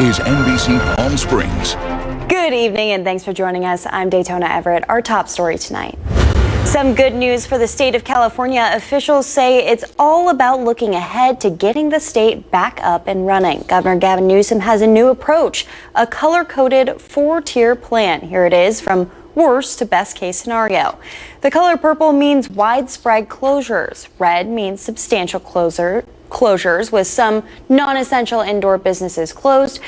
is NBC Palm Springs. Good evening and thanks for joining us. I'm Daytona Everett. Our top story tonight. Some good news for the state of California. Officials say it's all about looking ahead to getting the state back up and running. Governor Gavin Newsom has a new approach, a color-coded 4-tier plan. Here it is from worst to best case scenario. The color purple means widespread closures. Red means substantial closures with some non-essential indoor businesses closed.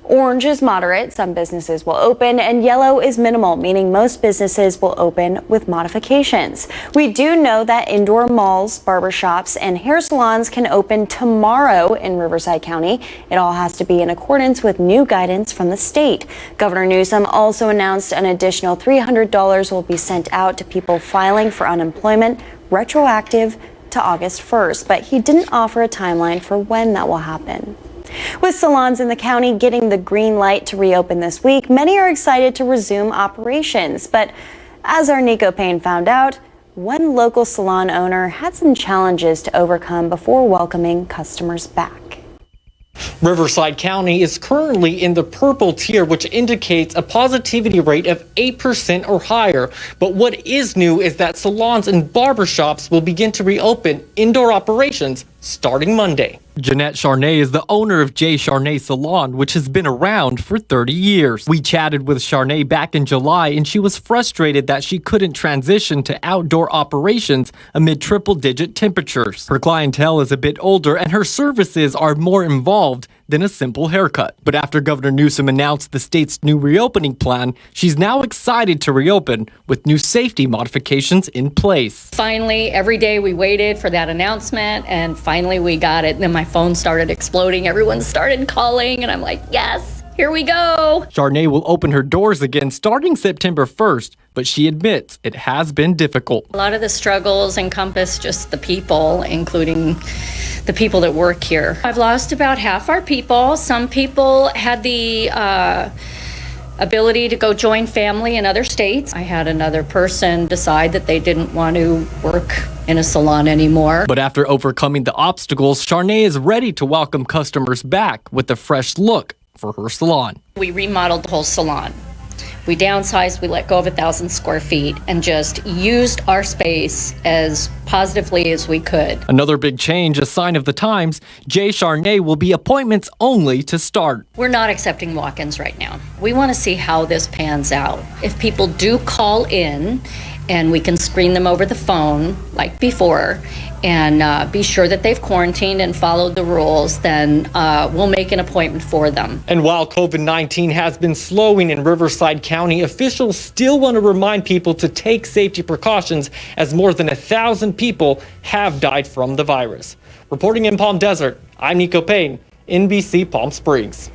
Orange is moderate, some businesses will open, and yellow is minimal, meaning most businesses will open with modifications. We do know that indoor malls, barbershops, and hair salons can open tomorrow in Riverside County. It all has to be in accordance with new guidance from the state. Governor Newsom also announced an additional $300 will be sent out to people filing for unemployment, retroactive to August 1st, but he didn't offer a timeline for when that will happen. With salons in the county getting the green light to reopen this week, many are excited to resume operations. But as our Nico Payne found out, one local salon owner had some challenges to overcome before welcoming customers back. Riverside County is currently in the purple tier, which indicates a positivity rate of 8% or higher. But what is new is that salons and barbershops will begin to reopen indoor operations starting Monday. Jeanette Charnay is the owner of J. Charnay Salon, which has been around for 30 years. We chatted with Charnay back in July, and she was frustrated that she couldn't transition to outdoor operations amid triple-digit temperatures. Her clientele is a bit older, and her services are more involved than a simple haircut. But after Governor Newsom announced the state's new reopening plan, she's now excited to reopen with new safety modifications in place. Finally, every day we waited for that announcement, and finally we got it. And then my phone started exploding. Everyone started calling, and I'm like, yes, here we go. Charnay will open her doors again starting September 1st, but she admits it has been difficult. A lot of the struggles encompass just the people, including the people that work here. I've lost about half our people. Some people had the ability to go join family in other states. I had another person decide that they didn't want to work in a salon anymore. But after overcoming the obstacles, Charnay is ready to welcome customers back with a fresh look for her salon. We remodeled the whole salon. We downsized, we let go of 1,000 square feet and just used our space as positively as we could. Another big change, a sign of the times, J. Charnay will be appointments only to start. We're not accepting walk-ins right now. We want to see how this pans out. If people do call in, and we can screen them over the phone like before, and be sure that they've quarantined and followed the rules, then we'll make an appointment for them. And while COVID-19 has been slowing in Riverside County, officials still want to remind people to take safety precautions as more than 1,000 people have died from the virus. Reporting in Palm Desert, I'm Nico Payne, NBC Palm Springs.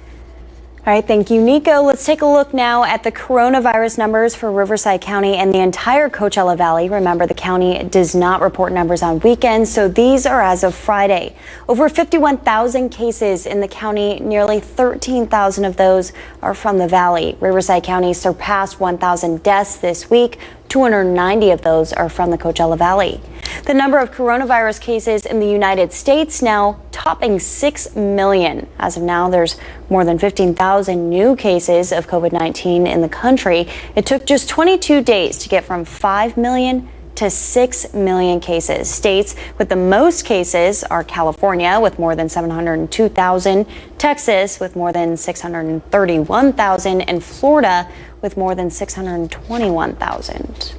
All right, thank you, Nico. Let's take a look now at the coronavirus numbers for Riverside County and the entire Coachella Valley. Remember, the county does not report numbers on weekends, so these are as of Friday. Over 51,000 cases in the county, nearly 13,000 of those are from the valley. Riverside County surpassed 1,000 deaths this week. 290 of those are from the Coachella Valley. The number of coronavirus cases in the United States now topping 6 million. As of now, there's more than 15,000 new cases of COVID-19 in the country. It took just 22 days to get from 5 million to 6 million cases. States with the most cases are California with more than 702,000, Texas with more than 631,000, and Florida with more than 621,000.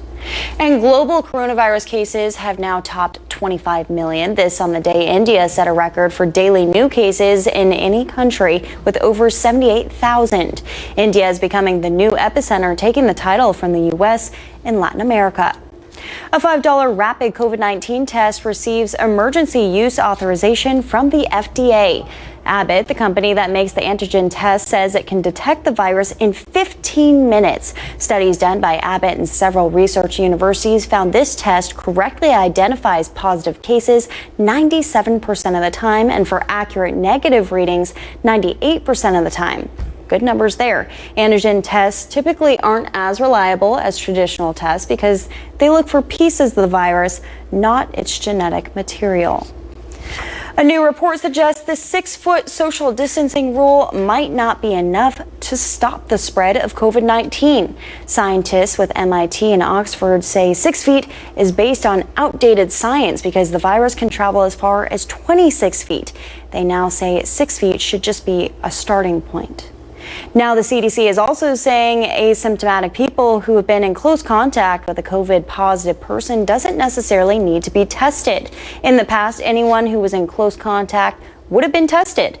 And global coronavirus cases have now topped 25 million. This on the day India set a record for daily new cases in any country with over 78,000. India is becoming the new epicenter, taking the title from the U.S. and Latin America. A $5 rapid COVID-19 test receives emergency use authorization from the FDA. Abbott, the company that makes the antigen test, says it can detect the virus in 15 minutes. Studies done by Abbott and several research universities found this test correctly identifies positive cases 97% of the time, and for accurate negative readings 98% of the time. Good numbers there. Antigen tests typically aren't as reliable as traditional tests because they look for pieces of the virus, not its genetic material. A new report suggests the 6-foot social distancing rule might not be enough to stop the spread of COVID-19. Scientists with MIT and Oxford say 6 feet is based on outdated science because the virus can travel as far as 26 feet. They now say 6 feet should just be a starting point. Now, the CDC is also saying asymptomatic people who have been in close contact with a COVID-positive person doesn't necessarily need to be tested. In the past, anyone who was in close contact would have been tested.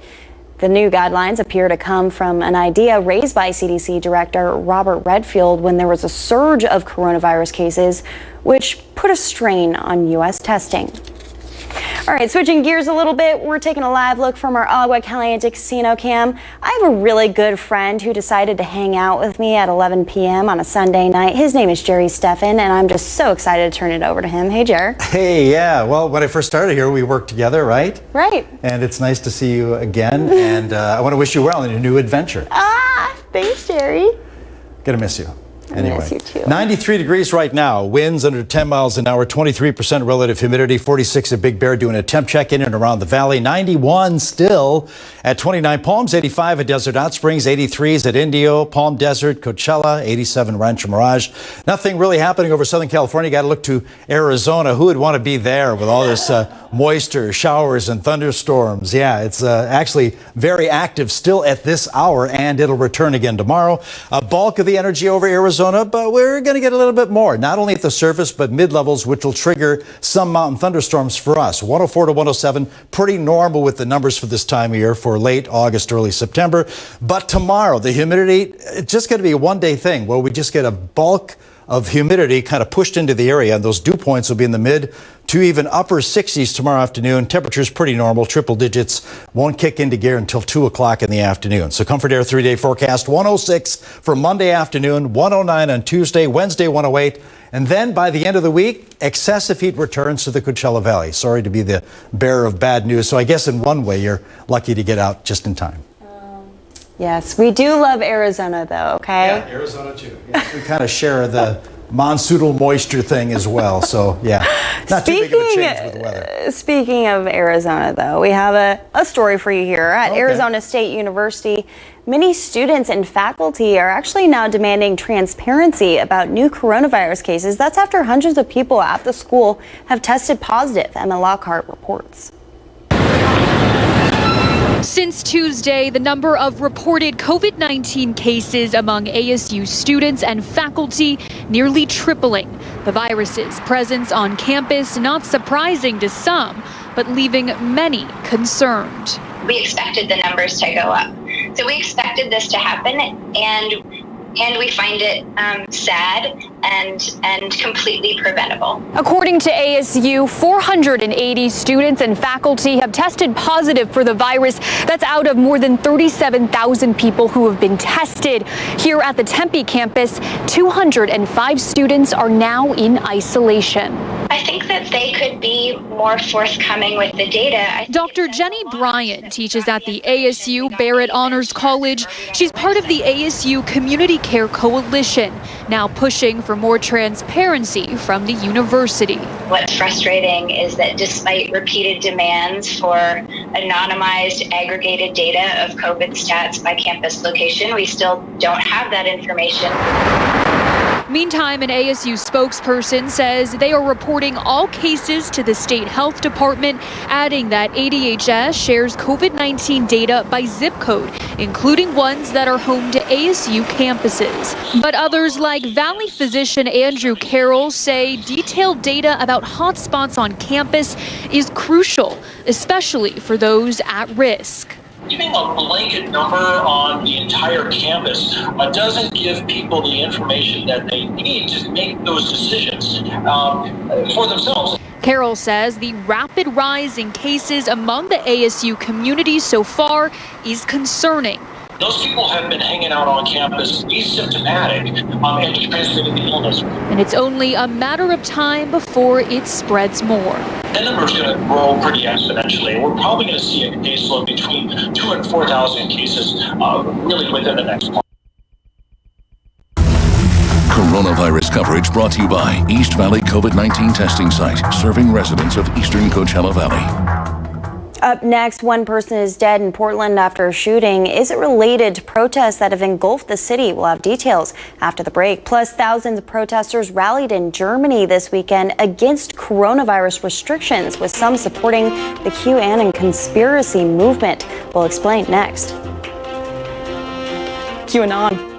The new guidelines appear to come from an idea raised by CDC Director Robert Redfield when there was a surge of coronavirus cases, which put a strain on U.S. testing. All right, switching gears a little bit, we're taking a live look from our Agua Caliente casino cam. I have a really good friend who decided to hang out with me at 11 p.m. on a Sunday night. His name is Jerry Steffen, and I'm just so excited to turn it over to him. Hey, Jer. Hey, yeah. Well, when I first started here, we worked together, right? Right. And it's nice to see you again, and I want to wish you well in your new adventure. Thanks, Jerry. Gonna miss you. Anyway, miss you too. 93 degrees right now, winds under 10 miles an hour, 23% relative humidity, 46 at Big Bear doing a temp check in and around the valley, 91 still at 29 Palms, 85 at Desert Hot Springs, 83s at Indio, Palm Desert, Coachella, 87 Rancho Mirage. Nothing really happening over Southern California. Got to look to Arizona. Who would want to be there with all this moisture, showers and thunderstorms? Yeah, it's actually very active still at this hour, and it'll return again tomorrow. A bulk of the energy over Arizona, but we're going to get a little bit more, not only at the surface, but mid-levels, which will trigger some mountain thunderstorms for us. 104 to 107, pretty normal with the numbers for this time of year for late August, early September. But tomorrow, the humidity, it's just going to be a one-day thing where we just get a bulk of humidity kind of pushed into the area, and those dew points will be in the mid to even upper 60s tomorrow afternoon. Temperatures pretty normal, triple digits, won't kick into gear until 2 o'clock in the afternoon. So Comfort Air 3-day forecast, 106 for Monday afternoon, 109 on Tuesday, Wednesday 108, and then by the end of the week, excessive heat returns to the Coachella Valley. Sorry to be the bearer of bad news. So I guess in one way you're lucky to get out just in time. Yes, we do love Arizona, though, okay? Yeah, Arizona too. Yeah, we kind of share the monsoonal moisture thing as well. So, yeah, not too big of a change with the weather. Speaking of Arizona, though, we have a story for you here. At Arizona State University, many students and faculty are actually now demanding transparency about new coronavirus cases. That's after hundreds of people at the school have tested positive, Emma Lockhart reports. Since Tuesday, the number of reported COVID-19 cases among ASU students and faculty nearly tripling. The virus's presence on campus not surprising to some, but leaving many concerned. We expected the numbers to go up. So we expected this to happen, and we find it sad and completely preventable. According to ASU, 480 students and faculty have tested positive for the virus. That's out of more than 37,000 people who have been tested. Here at the Tempe campus, 205 students are now in isolation. I think that they could be more forthcoming with the data. Dr. Jenny Bryan teaches at the ASU Barrett Honors College. She's part of the ASU Community Care Coalition, now pushing for more transparency from the university. What's frustrating is that despite repeated demands for anonymized, aggregated data of COVID stats by campus location, we still don't have that information. Meantime, an ASU spokesperson says they are reporting all cases to the state health department, adding that ADHS shares COVID-19 data by zip code, including ones that are home to ASU campuses. But others like Valley physician Andrew Carroll say detailed data about hotspots on campus is crucial, especially for those at risk. Giving a blanket number on the entire campus doesn't give people the information that they need to make those decisions for themselves. Carroll says the rapid rise in cases among the ASU community so far is concerning. Those people have been hanging out on campus asymptomatic and transmitting the illness. And it's only a matter of time before it spreads more. That number is going to grow pretty exponentially. We're probably going to see a caseload between 2,000 and 4,000 cases really within the next month. Coronavirus coverage brought to you by East Valley COVID-19 testing site, serving residents of eastern Coachella Valley. Up next, one person is dead in Portland after a shooting. Is it related to protests that have engulfed the city? We'll have details after the break. Plus, thousands of protesters rallied in Germany this weekend against coronavirus restrictions, with some supporting the QAnon conspiracy movement. We'll explain next. QAnon.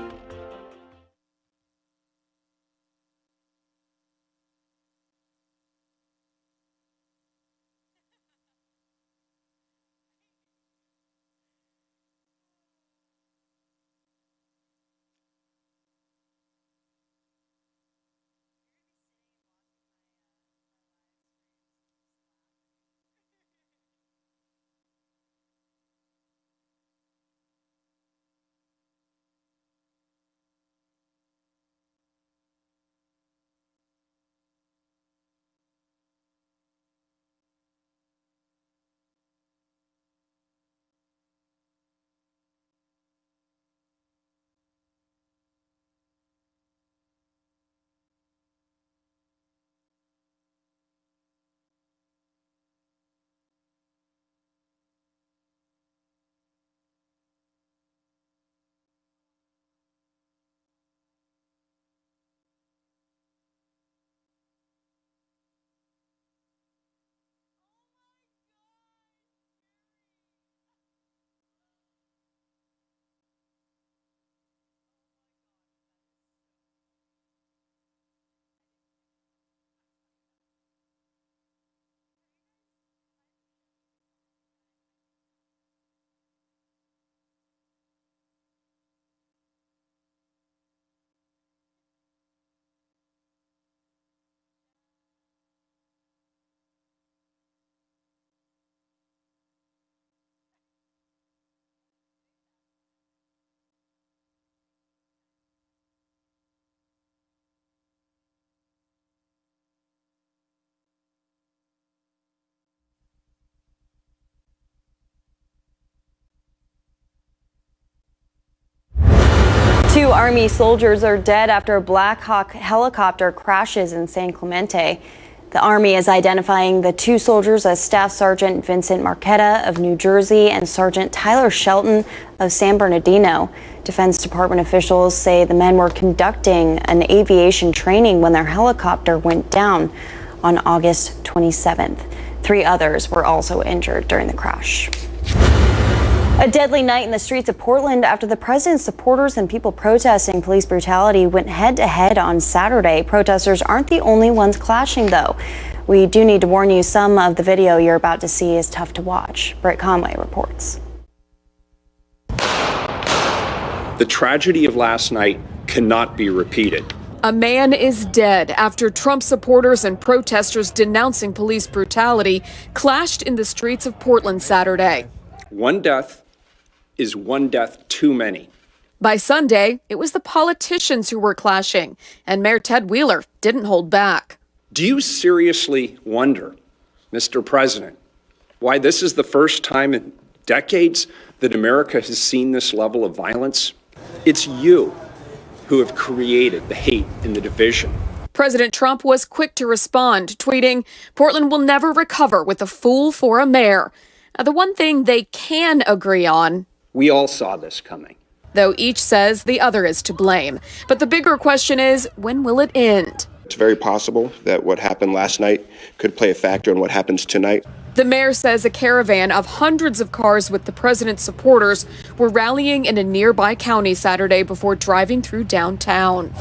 Two Army soldiers are dead after a Black Hawk helicopter crashes in San Clemente. The Army is identifying the two soldiers as Staff Sergeant Vincent Marquetta of New Jersey and Sergeant Tyler Shelton of San Bernardino. Defense Department officials say the men were conducting an aviation training when their helicopter went down on August 27th. Three others were also injured during the crash. A deadly night in the streets of Portland after the president's supporters and people protesting police brutality went head-to-head on Saturday. Protesters aren't the only ones clashing, though. We do need to warn you, some of the video you're about to see is tough to watch. Britt Conway reports. The tragedy of last night cannot be repeated. A man is dead after Trump supporters and protesters denouncing police brutality clashed in the streets of Portland Saturday. One death is one death too many. By Sunday, it was the politicians who were clashing, and Mayor Ted Wheeler didn't hold back. Do you seriously wonder, Mr. President, why this is the first time in decades that America has seen this level of violence? It's you who have created the hate and the division. President Trump was quick to respond, tweeting, "Portland will never recover with a fool for a mayor." The one thing they can agree on, we all saw this coming, though each says the other is to blame. But the bigger question is, when will it end? It's very possible that what happened last night could play a factor in what happens tonight. The mayor says a caravan of hundreds of cars with the president's supporters were rallying in a nearby county Saturday before driving through downtown.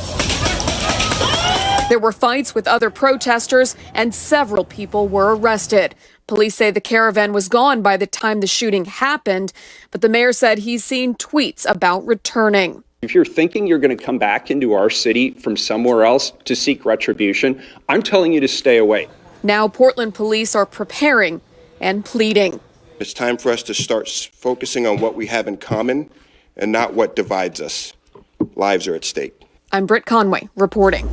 There were fights with other protesters and several people were arrested. Police say the caravan was gone by the time the shooting happened, but the mayor said he's seen tweets about returning. If you're thinking you're going to come back into our city from somewhere else to seek retribution, I'm telling you to stay away. Now Portland police are preparing and pleading. It's time for us to start focusing on what we have in common and not what divides us. Lives are at stake. I'm Britt Conway reporting.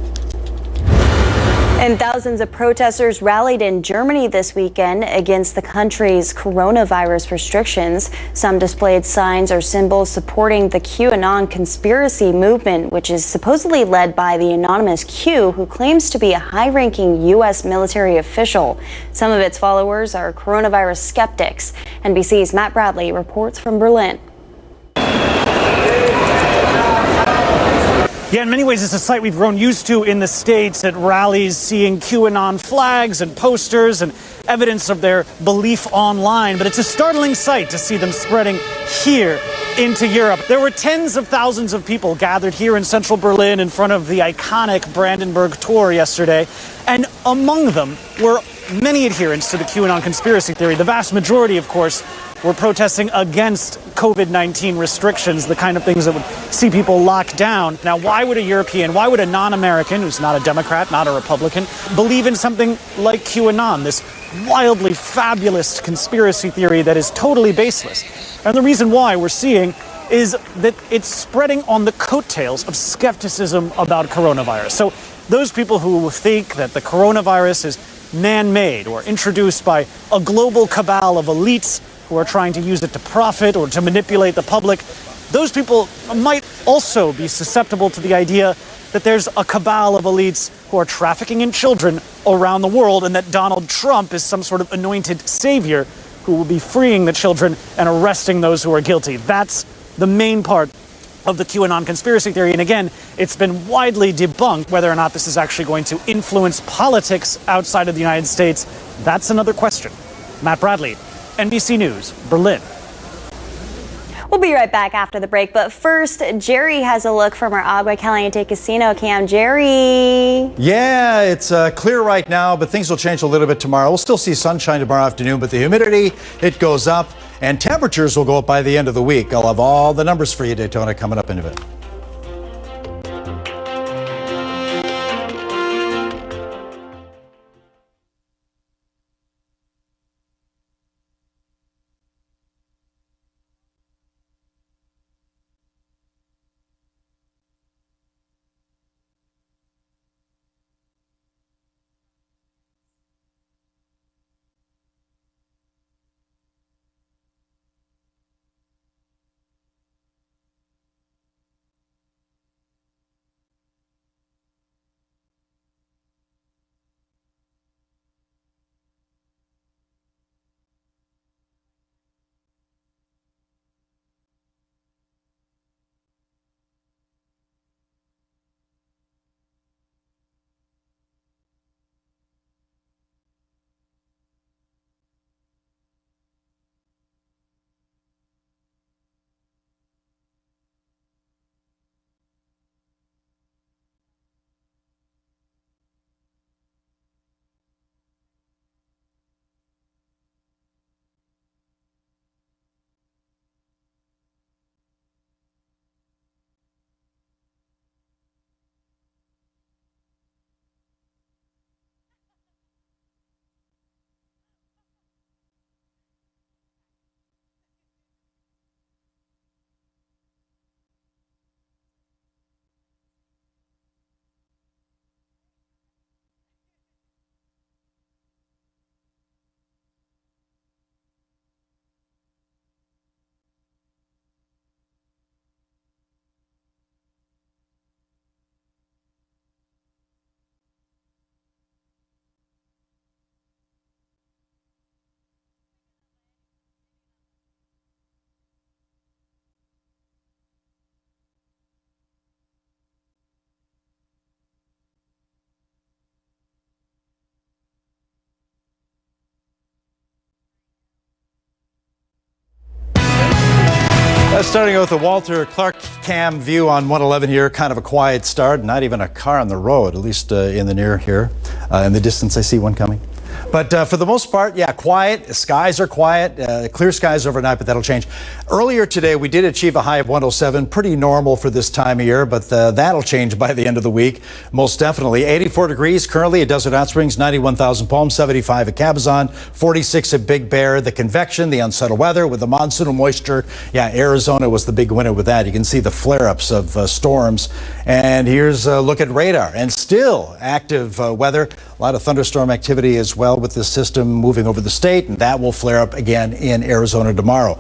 And thousands of protesters rallied in Germany this weekend against the country's coronavirus restrictions. Some displayed signs or symbols supporting the QAnon conspiracy movement, which is supposedly led by the anonymous Q, who claims to be a high-ranking U.S. military official. Some of its followers are coronavirus skeptics. NBC's Matt Bradley reports from Berlin. Yeah, in many ways, it's a sight we've grown used to in the States at rallies, seeing QAnon flags and posters and evidence of their belief online. But it's a startling sight to see them spreading here into Europe. There were tens of thousands of people gathered here in central Berlin in front of the iconic Brandenburg Tor yesterday. And among them were many adherents to the QAnon conspiracy theory. The vast majority, of course, were protesting against COVID-19 restrictions, the kind of things that would see people locked down. Now, why would a European, why would a non-American, who's not a Democrat, not a Republican, believe in something like QAnon, this wildly fabulous conspiracy theory that is totally baseless? And the reason why we're seeing is that it's spreading on the coattails of skepticism about coronavirus. So those people who think that the coronavirus is man-made or introduced by a global cabal of elites who are trying to use it to profit or to manipulate the public, those people might also be susceptible to the idea that there's a cabal of elites who are trafficking in children around the world and that Donald Trump is some sort of anointed savior who will be freeing the children and arresting those who are guilty. That's the main part of the QAnon conspiracy theory. And again, it's been widely debunked. Whether or not this is actually going to influence politics outside of the United States, that's another question. Matt Bradley, NBC News, Berlin. We'll be right back after the break, but first, Jerry has a look from our Agua Caliente Casino cam. Jerry. Yeah, it's clear right now, but things will change a little bit tomorrow. We'll still see sunshine tomorrow afternoon, but the humidity, it goes up, and temperatures will go up by the end of the week. I'll have all the numbers for you, Daytona, coming up in a bit. Starting out with the Walter Clark cam view on 111 here, kind of a quiet start, not even a car on the road, at least in the near here. In the distance, I see one coming. But for the most part, yeah, quiet. Skies are quiet. Clear skies overnight, but that'll change. Earlier today, we did achieve a high of 107. Pretty normal for this time of year, but that'll change by the end of the week. Most definitely. 84 degrees currently at Desert Hot Springs, 91,000 Palm, 75 at Cabazon, 46 at Big Bear. The convection, the unsettled weather with the monsoonal moisture. Yeah, Arizona was the big winner with that. You can see the flare-ups of storms. And here's a look at radar. And still active weather. A lot of thunderstorm activity as well with this system moving over the state, and that will flare up again in Arizona tomorrow.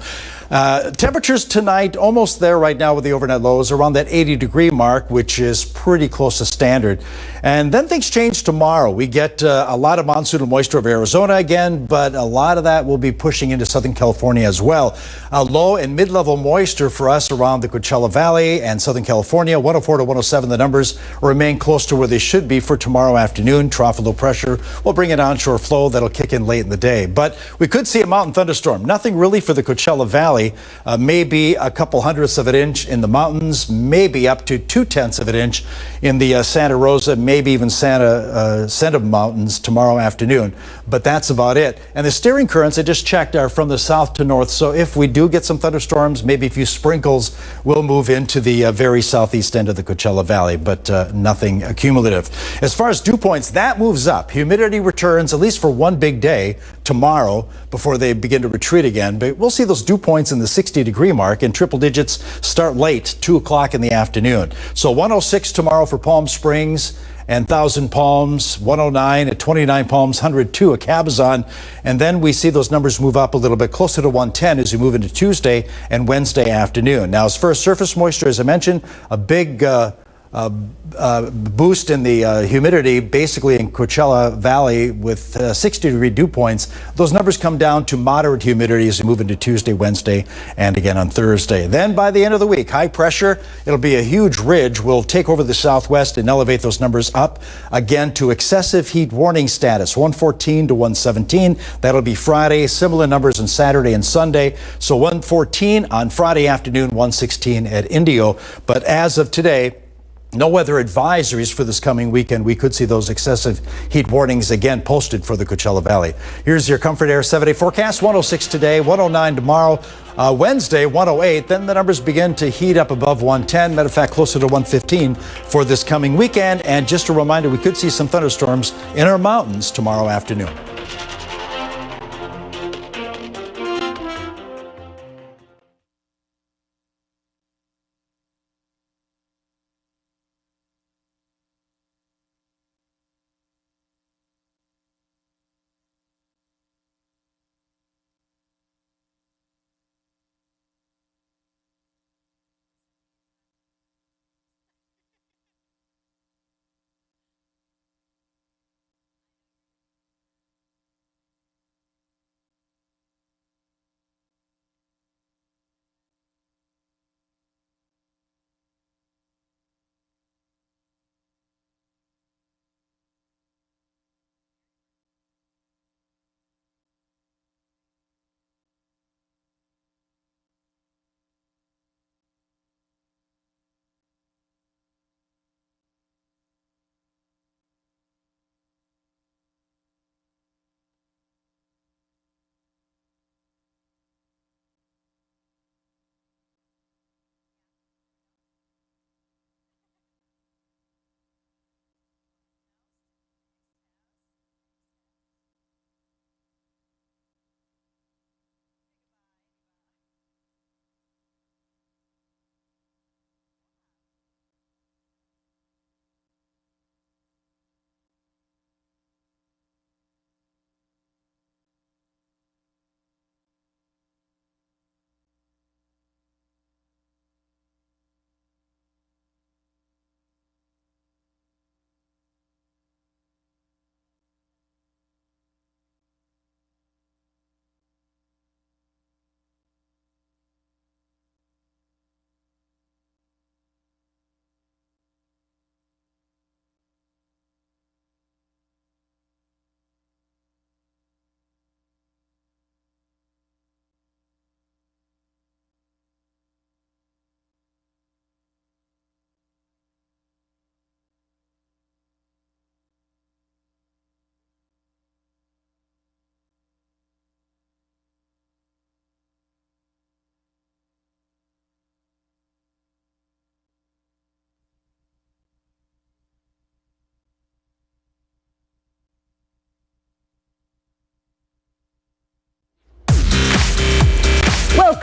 Temperatures tonight almost there right now with the overnight lows around that 80-degree mark, which is pretty close to standard. And then things change tomorrow. We get a lot of monsoonal moisture over Arizona again, but a lot of that will be pushing into Southern California as well. Low and mid-level moisture for us around the Coachella Valley and Southern California. 104 to 107, the numbers remain close to where they should be for tomorrow afternoon. Trough of low pressure will bring an onshore flow that'll kick in late in the day. But we could see a mountain thunderstorm. Nothing really for the Coachella Valley. Maybe a couple hundredths of an inch in the mountains, maybe up to 2/10 of an inch in the Santa Rosa, maybe even Santa Mountains tomorrow afternoon. But that's about it. And the steering currents I just checked are from the south to north. So if we do get some thunderstorms, maybe a few sprinkles will move into the very southeast end of the Coachella Valley, but nothing cumulative. As far as dew points, that moves up. Humidity returns at least for one big day tomorrow before they begin to retreat again. But we'll see those dew points in the 60-degree mark, and triple digits start late, 2 o'clock in the afternoon. So 106 tomorrow for Palm Springs and Thousand Palms, 109 at 29 Palms, 102 at Cabazon. And then we see those numbers move up a little bit closer to 110 as we move into Tuesday and Wednesday afternoon. Now, as far as surface moisture, as I mentioned, a big boost in the humidity basically in Coachella Valley with 60-degree dew points. Those numbers come down to moderate humidity as we move into Tuesday, Wednesday, and again on Thursday. Then by the end of the week, high pressure, it'll be a huge ridge, will take over the southwest and elevate those numbers up again to excessive heat warning status, 114 to 117. That'll be Friday. Similar numbers on Saturday and Sunday. So 114 on Friday afternoon, 116 at Indio. But as of today, no weather advisories for this coming weekend. We could see those excessive heat warnings again posted for the Coachella Valley. Here's your Comfort Air 7-day forecast. 106 today, 109 tomorrow, Wednesday 108. Then the numbers begin to heat up above 110. Matter of fact, closer to 115 for this coming weekend. And just a reminder, we could see some thunderstorms in our mountains tomorrow afternoon.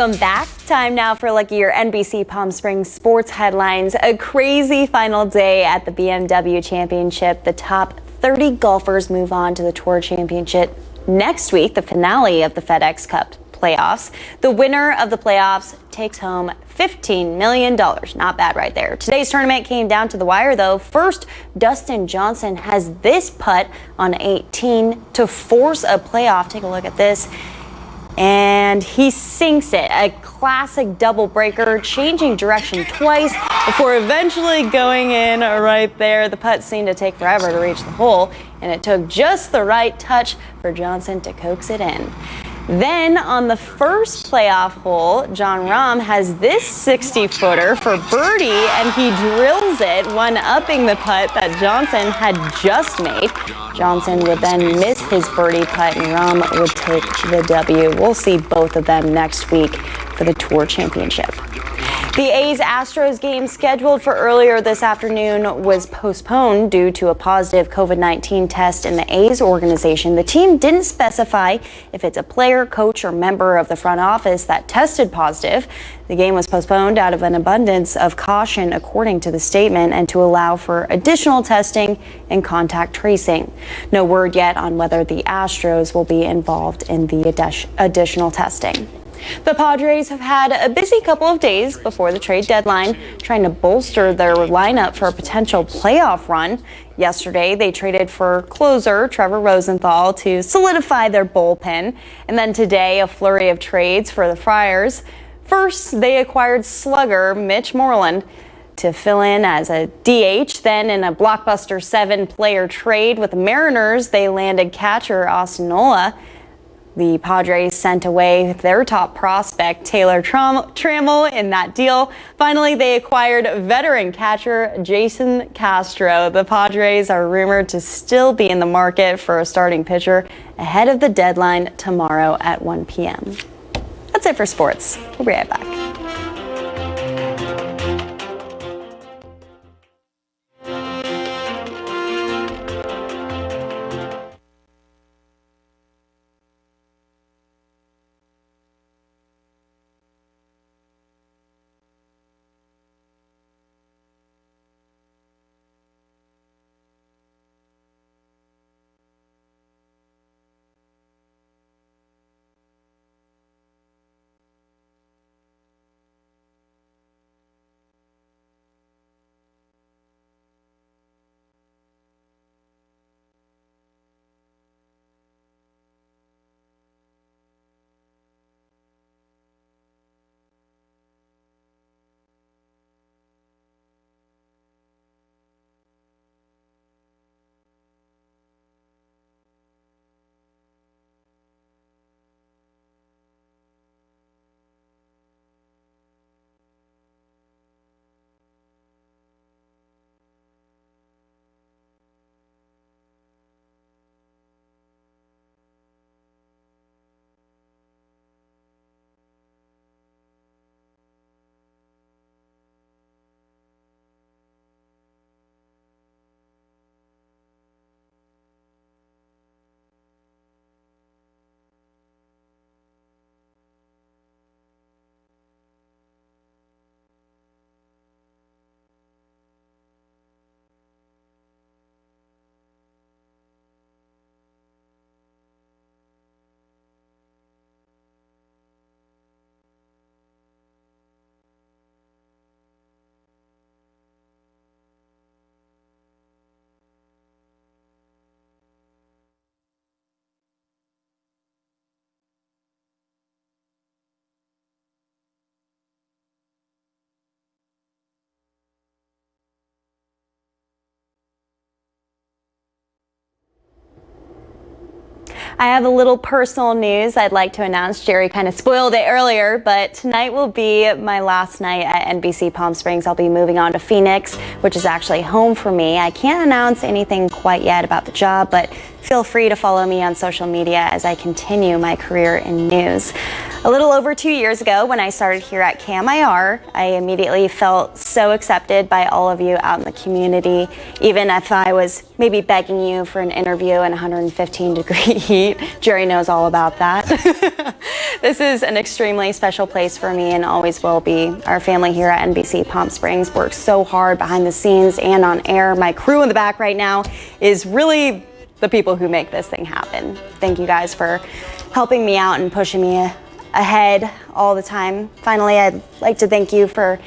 Welcome back. Time now for a look at your NBC Palm Springs sports headlines. A crazy final day at the BMW Championship. The top 30 golfers move on to the Tour Championship next week, the finale of the FedEx Cup playoffs. The winner of the playoffs takes home $15 million. Not bad right there. Today's tournament came down to the wire, though. First, Dustin Johnson has this putt on 18 to force a playoff. Take a look at this. And he sinks it. A classic double breaker, changing direction twice before eventually going in right there. The putt seemed to take forever to reach the hole, and it took just the right touch for Johnson to coax it in. Then on the first playoff hole, John Rahm has this 60-footer for birdie, and he drills it, one-upping the putt that Johnson had just made. Johnson would then miss his birdie putt, and Rahm would take the W. We'll see both of them next week for the Tour Championship. The A's-Astros game scheduled for earlier this afternoon was postponed due to a positive COVID-19 test in the A's organization. The team didn't specify if it's a player, coach, or member of the front office that tested positive. The game was postponed out of an abundance of caution, according to the statement, and to allow for additional testing and contact tracing. No word yet on whether the Astros will be involved in the additional testing. The Padres have had a busy couple of days before the trade deadline, trying to bolster their lineup for a potential playoff run. Yesterday, they traded for closer Trevor Rosenthal to solidify their bullpen. And then today, a flurry of trades for the Friars. First, they acquired slugger Mitch Moreland to fill in as a DH. Then in a blockbuster 7-player trade with the Mariners, they landed catcher Austin Nola. The Padres sent away their top prospect, Taylor Trammell, in that deal. Finally, they acquired veteran catcher Jason Castro. The Padres are rumored to still be in the market for a starting pitcher ahead of the deadline tomorrow at 1 p.m. That's it for sports. We'll be right back. I have a little personal news I'd like to announce. Jerry kind of spoiled it earlier, but tonight will be my last night at NBC Palm Springs. I'll be moving on to Phoenix, which is actually home for me. I can't announce anything quite yet about the job, but feel free to follow me on social media as I continue my career in news. A little over 2 years ago, when I started here at CAMIR, I immediately felt so accepted by all of you out in the community. Even if I was maybe begging you for an interview in 115-degree heat, Jerry knows all about that. This is an extremely special place for me and always will be. Our family here at NBC Palm Springs works so hard behind the scenes and on air. My crew in the back right now is really the people who make this thing happen. Thank you guys for helping me out and pushing me ahead all the time. Finally, I'd like to thank you for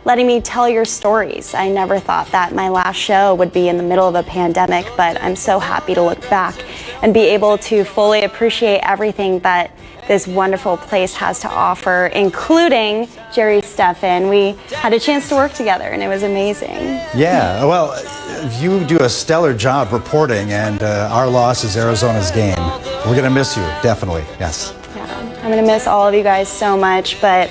letting me tell your stories. I never thought that my last show would be in the middle of a pandemic, but I'm so happy to look back and be able to fully appreciate everything that this wonderful place has to offer, including Jerry Steffen. We had a chance to work together and it was amazing. Yeah, well, you do a stellar job reporting, and our loss is Arizona's game. We're gonna miss you, definitely, yes. I'm gonna miss all of you guys so much, but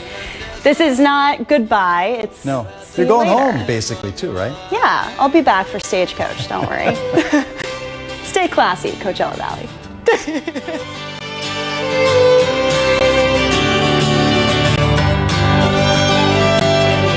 this is not goodbye. It's No, see you're you going later. home basically too, right? Yeah, I'll be back for Stagecoach, don't worry. Stay classy, Coachella Valley.